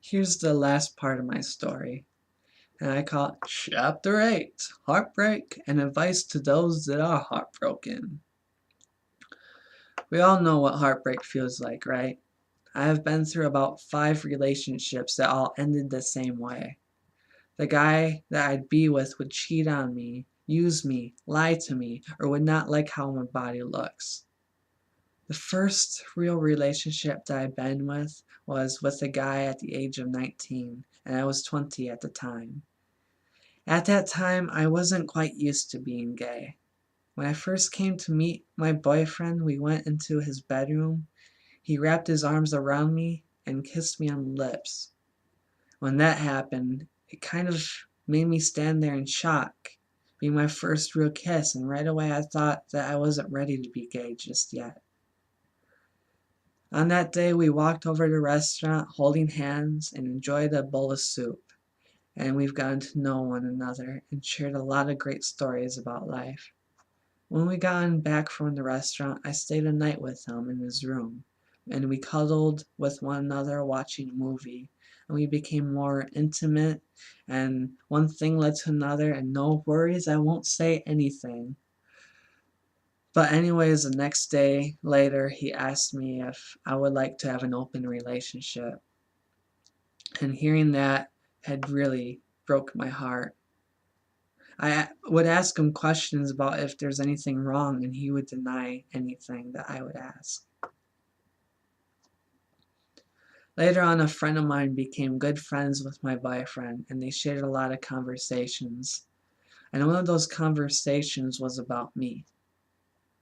Here's the last part of my story, and I call it Chapter 8, Heartbreak and Advice to Those That Are Heartbroken. We all know what heartbreak feels like, right? I have been through about 5 relationships that all ended the same way. The guy that I'd be with would cheat on me, use me, lie to me, or would not like how my body looks. The first real relationship that I've been with was with a guy at the age of 19, and I was 20 at the time. At that time, I wasn't quite used to being gay. When I first came to meet my boyfriend, we went into his bedroom. He wrapped his arms around me and kissed me on the lips. When that happened, it kind of made me stand there in shock, being my first real kiss, and right away I thought that I wasn't ready to be gay just yet. On that day, we walked over to the restaurant holding hands and enjoyed a bowl of soup, and we've gotten to know one another and shared a lot of great stories about life. When we got back from the restaurant, I stayed a night with him in his room, and we cuddled with one another watching a movie, and we became more intimate, and one thing led to another, and no worries, I won't say anything. But anyways, the next day later, he asked me if I would like to have an open relationship. And hearing that had really broke my heart. I would ask him questions about if there's anything wrong, and he would deny anything that I would ask. Later on, a friend of mine became good friends with my boyfriend, and they shared a lot of conversations. And one of those conversations was about me.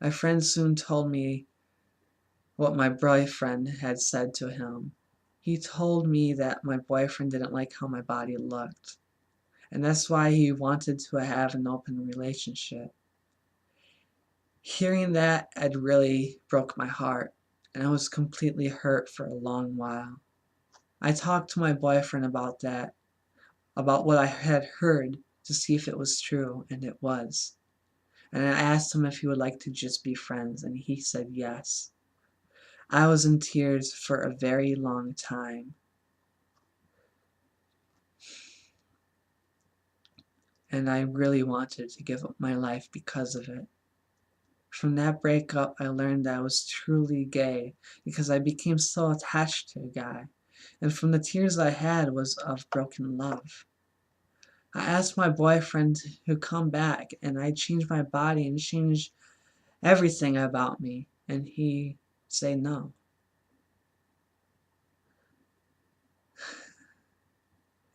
My friend soon told me what my boyfriend had said to him. He told me that my boyfriend didn't like how my body looked, and that's why he wanted to have an open relationship. Hearing that had really broke my heart, and I was completely hurt for a long while. I talked to my boyfriend about that, about what I had heard, to see if it was true, and it was. And I asked him if he would like to just be friends, and he said yes. I was in tears for a very long time. And I really wanted to give up my life because of it. From that breakup, I learned that I was truly gay because I became so attached to a guy. And from the tears I had was of broken love. I asked my boyfriend to come back, and I changed my body and changed everything about me, and he said no.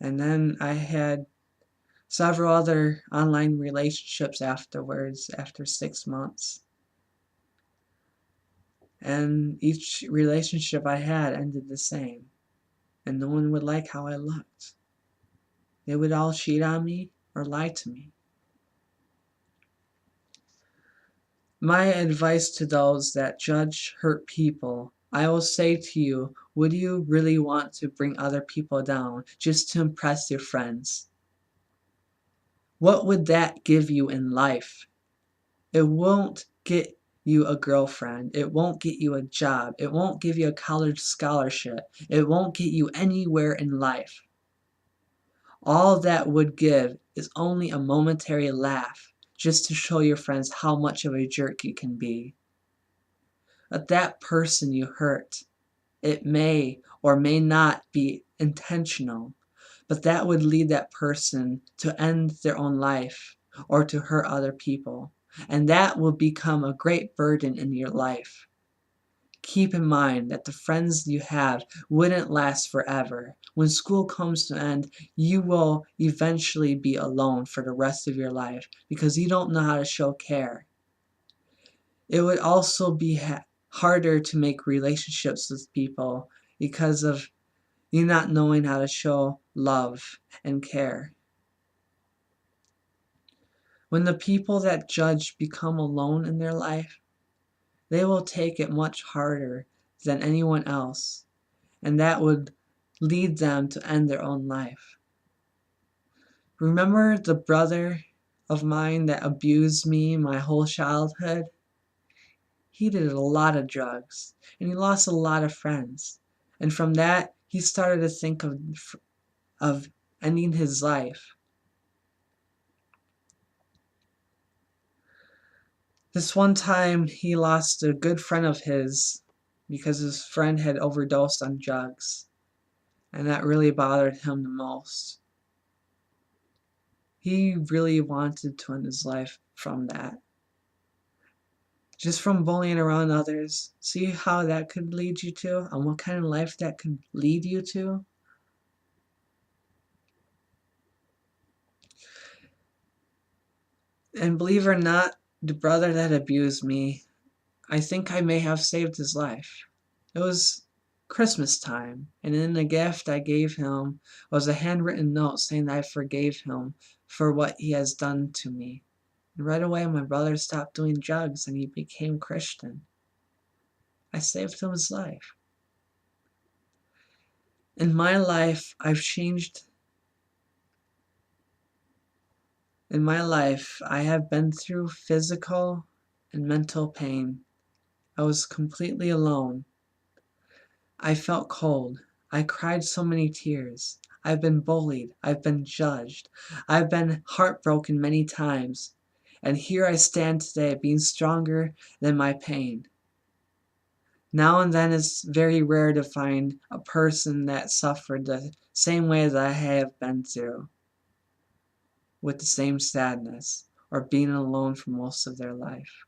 And then I had several other online relationships afterwards, after 6 months. And each relationship I had ended the same, and no one would like how I looked. They would all cheat on me or lie to me. My advice to those that judge hurt people, I will say to you, would you really want to bring other people down just to impress your friends? What would that give you in life? It won't get you a girlfriend. It won't get you a job. It won't give you a college scholarship. It won't get you anywhere in life. All that would give is only a momentary laugh, just to show your friends how much of a jerk you can be. But that person you hurt, it may or may not be intentional, but that would lead that person to end their own life or to hurt other people, and that will become a great burden in your life. Keep in mind that the friends you have wouldn't last forever. When school comes to an end, you will eventually be alone for the rest of your life because you don't know how to show care. It would also be harder to make relationships with people because of you not knowing how to show love and care. When the people that judge become alone in their life, they will take it much harder than anyone else, and that would lead them to end their own life. Remember the brother of mine that abused me my whole childhood? He did a lot of drugs, and he lost a lot of friends. And from that, he started to think of ending his life. This one time, he lost a good friend of his because his friend had overdosed on drugs, and that really bothered him the most. He really wanted to end his life from that. Just from bullying around others. See how that could lead you to, and what kind of life that could lead you to? And believe it or not, the brother that abused me, I think I may have saved his life. It was Christmas time, and in the gift I gave him was a handwritten note saying that I forgave him for what he has done to me. And right away, my brother stopped doing drugs and he became Christian. I saved him his life. In my life, I've changed. In my life, I have been through physical and mental pain. I was completely alone. I felt cold. I cried so many tears. I've been bullied. I've been judged. I've been heartbroken many times. And here I stand today, being stronger than my pain. Now and then it's very rare to find a person that suffered the same way that I have been through, with the same sadness, or being alone for most of their life.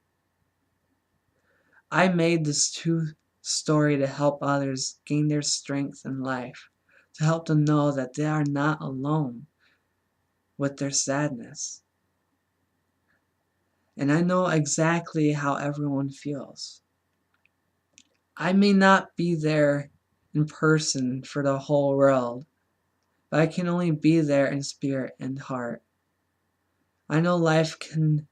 I made this true story to help others gain their strength in life, to help them know that they are not alone with their sadness. And I know exactly how everyone feels. I may not be there in person for the whole world, but I can only be there in spirit and heart. I know life can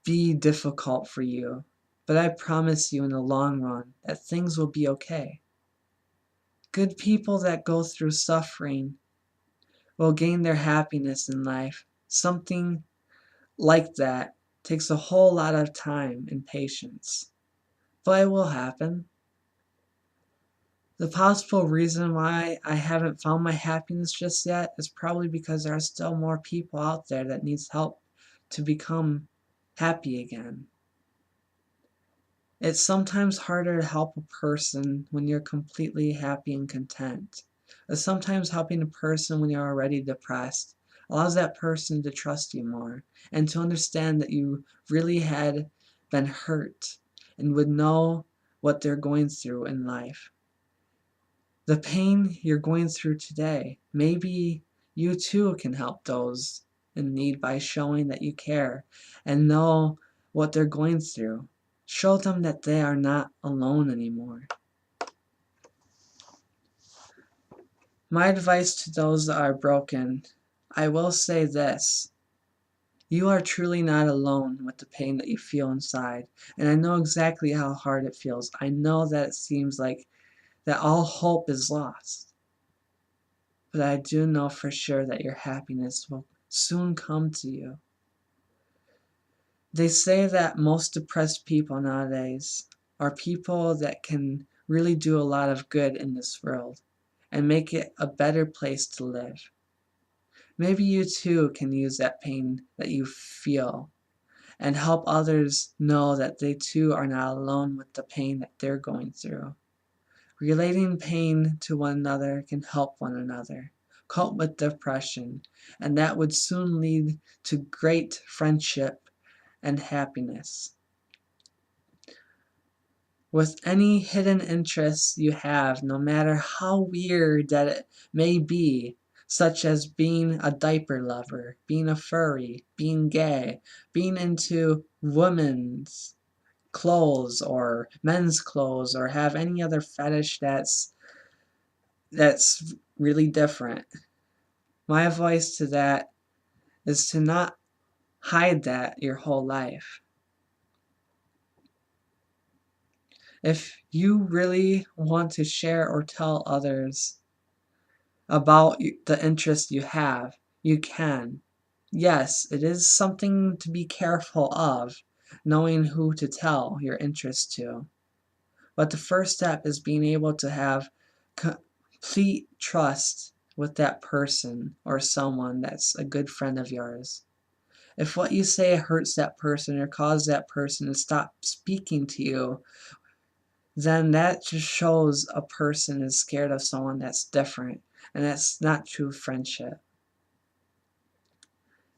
be difficult for you, but I promise you in the long run that things will be okay. Good people that go through suffering will gain their happiness in life. Something like that takes a whole lot of time and patience, but it will happen. The possible reason why I haven't found my happiness just yet is probably because there are still more people out there that needs help to become happy again. It's sometimes harder to help a person when you're completely happy and content. But sometimes helping a person when you're already depressed allows that person to trust you more and to understand that you really had been hurt and would know what they're going through in life. The pain you're going through today, maybe you too can help those in need by showing that you care and know what they're going through. Show them that they are not alone anymore. My advice to those that are broken, I will say this. You are truly not alone with the pain that you feel inside. And I know exactly how hard it feels. I know that it seems like that all hope is lost. But I do know for sure that your happiness will soon come to you. They say that most depressed people nowadays are people that can really do a lot of good in this world and make it a better place to live. Maybe you too can use that pain that you feel and help others know that they too are not alone with the pain that they're going through. Relating pain to one another can help one another cope with depression, and that would soon lead to great friendship and happiness. With any hidden interests you have, no matter how weird that it may be, such as being a diaper lover, being a furry, being gay, being into women's clothes or men's clothes, or have any other fetish that's really different. My advice to that is to not hide that your whole life. If you really want to share or tell others about the interest you have, you can. Yes, it is something to be careful of, knowing who to tell your interest to. But the first step is being able to have complete trust with that person or someone that's a good friend of yours. If what you say hurts that person or causes that person to stop speaking to you, then that just shows a person is scared of someone that's different, and that's not true friendship.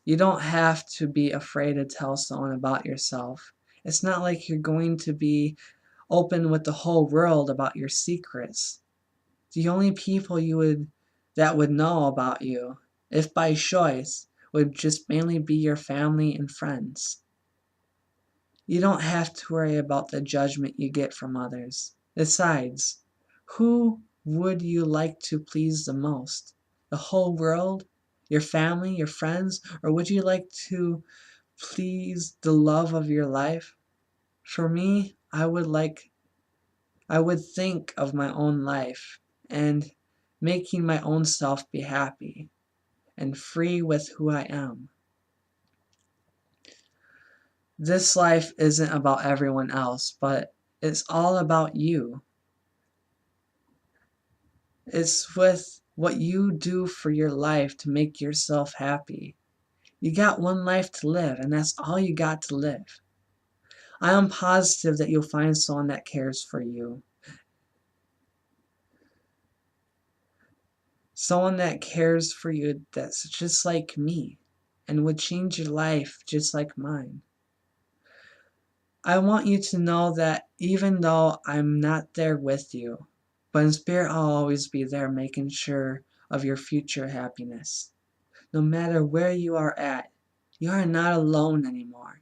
You don't have to be afraid to tell someone about yourself. It's not like you're going to be open with the whole world about your secrets. The only people that would know about you, if by choice, would just mainly be your family and friends. You don't have to worry about the judgment you get from others. Besides, who would you like to please the most? The whole world? Your family? Your friends? Or would you like to please the love of your life? For me, I would think of my own life and making my own self be happy and free with who I am. This life isn't about everyone else, but it's all about you. It's with what you do for your life to make yourself happy. You got one life to live, and that's all you got to live. I am positive that you'll find someone that cares for you. Someone that cares for you that's just like me and would change your life just like mine. I want you to know that even though I'm not there with you, but in spirit I'll always be there making sure of your future happiness. No matter where you are at, you are not alone anymore.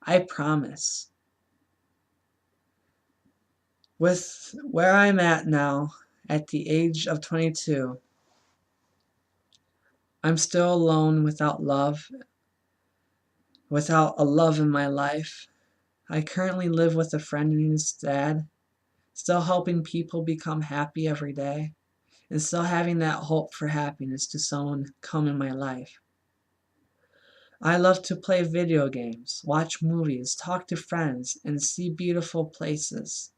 I promise. With where I'm at now, at the age of 22, I'm still alone without love, without a love in my life. I currently live with a friend and his dad, still helping people become happy every day, and still having that hope for happiness to someone come in my life. I love to play video games, watch movies, talk to friends, and see beautiful places.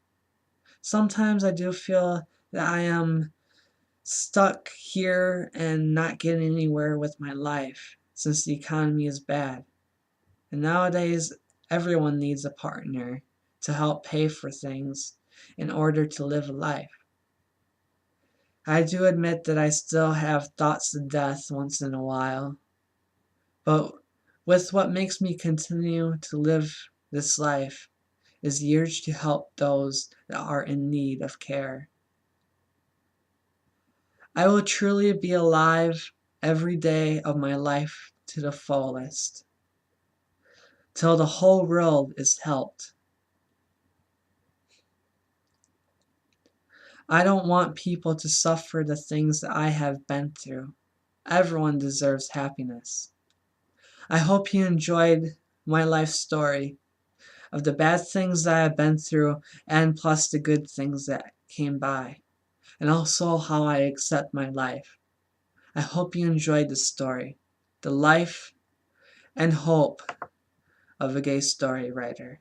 Sometimes I do feel that I am stuck here and not getting anywhere with my life since the economy is bad. And nowadays, everyone needs a partner to help pay for things in order to live a life. I do admit that I still have thoughts of death once in a while, but with what makes me continue to live this life is the urge to help those that are in need of care. I will truly be alive every day of my life to the fullest, till the whole world is helped. I don't want people to suffer the things that I have been through. Everyone deserves happiness. I hope you enjoyed my life story of the bad things that I have been through and plus the good things that came by, and also how I accept my life. I hope you enjoyed the story, the life and hope of a gay story writer.